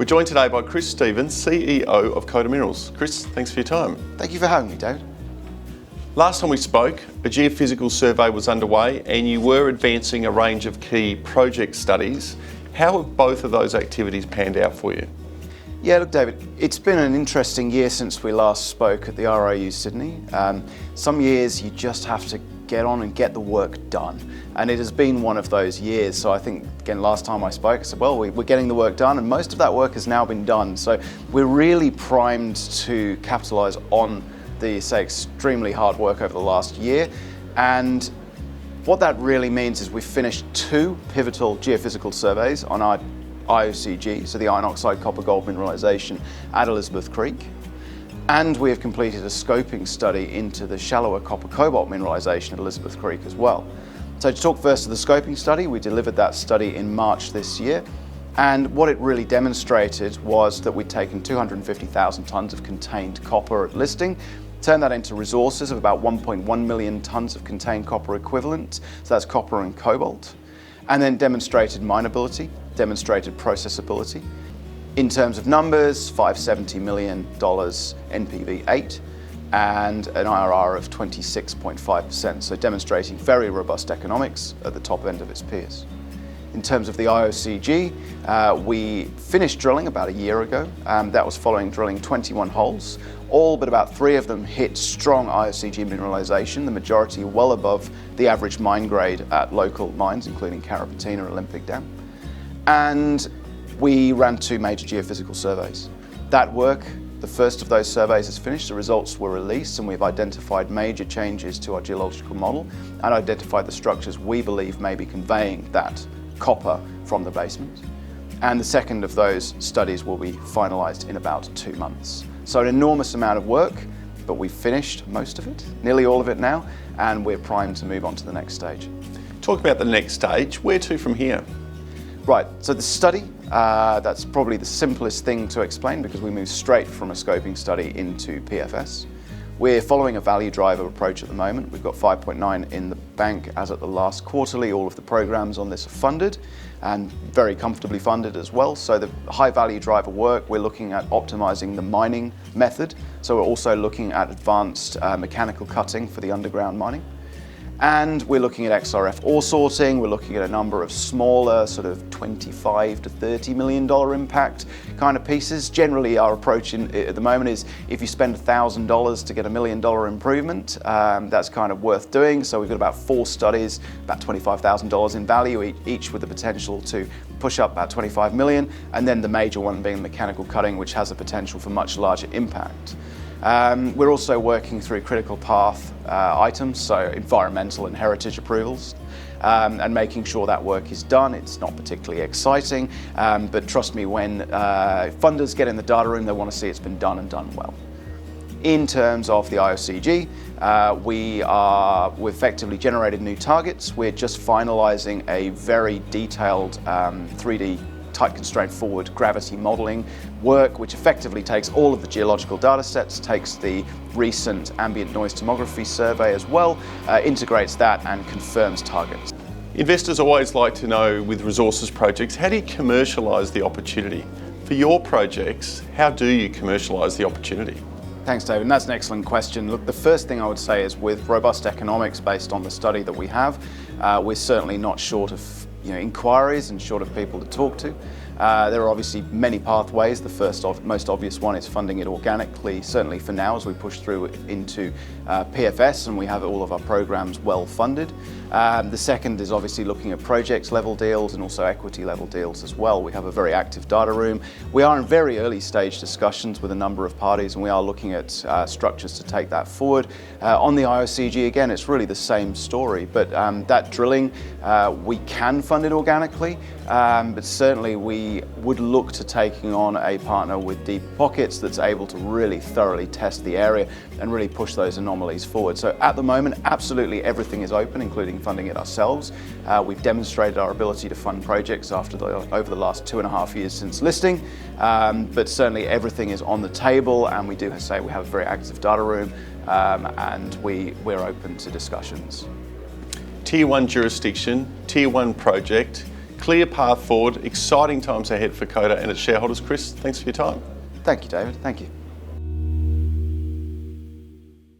joined today by Chris Stevens, CEO of Coda Minerals. Chris, thanks for your time. Thank you for having me, David. Last time we spoke, a geophysical survey was underway and you were advancing a range of key project studies. How have both of those activities panned out for you? Yeah, look, David, it's been an interesting year since we last spoke at the RIU Sydney. Some years you just have to get on and get the work done. And it has been one of those years. So I think, again, last time I spoke, I said, well, we're getting the work done, and most of that work has now been done. So we're really primed to capitalise on the, say, extremely hard work over the last year. And what that really means is we've finished 2 pivotal geophysical surveys on our IOCG, so the iron oxide copper gold mineralisation at Elizabeth Creek. And we have completed a scoping study into the shallower copper cobalt mineralisation at Elizabeth Creek as well. So to talk first to the scoping study, we delivered that study in March this year. And what it really demonstrated was that we'd taken 250,000 tonnes of contained copper at listing, turned that into resources of about 1.1 million tonnes of contained copper equivalent, so that's copper and cobalt, and then demonstrated mineability, demonstrated processability. In terms of numbers, $570 million NPV8 and an IRR of 26.5%, so demonstrating very robust economics at the top end of its peers. In terms of the IOCG, we finished drilling about a year ago. That was following drilling 21 holes. All but about 3 of them hit strong IOCG mineralisation, the majority well above the average mine grade at local mines, including Carrapateena Olympic Dam. And we ran 2 major geophysical surveys. That work, the first of those surveys is finished, the results were released, and we've identified major changes to our geological model and identified the structures we believe may be conveying that copper from the basement. And the second of those studies will be finalised in about 2 months. So an enormous amount of work, but we've finished most of it, nearly all of it now, and we're primed to move on to the next stage. Talk about the next stage. Where to from here? Right, so the study, that's probably the simplest thing to explain because we move straight from a scoping study into PFS. We're following a value driver approach at the moment. We've got 5.9 in the bank as at the last quarterly. All of the programs on this are funded and very comfortably funded as well. So the high value driver work, we're looking at optimizing the mining method. So we're also looking at advanced mechanical cutting for the underground mining. And we're looking at XRF ore sorting, we're looking at a number of smaller, sort of $25 to $30 million impact kind of pieces. Generally, our approach at the moment is if you spend $1,000 to get $1 million improvement, that's kind of worth doing. So we've got about 4 studies, about $25,000 in value, each with the potential to push up about 25 million, and then the major one being mechanical cutting, which has the potential for much larger impact. We're also working through critical path items, so environmental and heritage approvals, and making sure that work is done. It's not particularly exciting, but trust me, when funders get in the data room, they want to see it's been done and done well. In terms of the IOCG, we've effectively generated new targets. We're just finalising a very detailed 3D tight constraint forward gravity modelling work, which effectively takes all of the geological data sets, takes the recent ambient noise tomography survey as well, integrates that and confirms targets. Investors always like to know with resources projects, how do you commercialise the opportunity? For your projects, how do you commercialise the opportunity? Thanks, David, and that's an excellent question. Look, the first thing I would say is with robust economics based on the study that we have, we're certainly not short of inquiries and short of people to talk to. There are obviously many pathways. The most obvious one is funding it organically, certainly for now as we push through into PFS and we have all of our programs well funded. The second is obviously looking at project level deals and also equity level deals as well. We have a very active data room. We are in very early stage discussions with a number of parties and we are looking at structures to take that forward. On the IOCG, again, it's really the same story, but that drilling, we can fund it organically, but certainly we would look to taking on a partner with deep pockets that's able to really thoroughly test the area and really push those anomalies forward. So at the moment, absolutely everything is open, including funding it ourselves. We've demonstrated our ability to fund projects over the last 2.5 years since listing, but certainly everything is on the table, and we do say we have a very active data room, and we're open to discussions. Tier 1 jurisdiction, Tier 1 project. clear path forward, exciting times ahead for Coda and its shareholders. Chris, thanks for your time. Thank you, David. Thank you.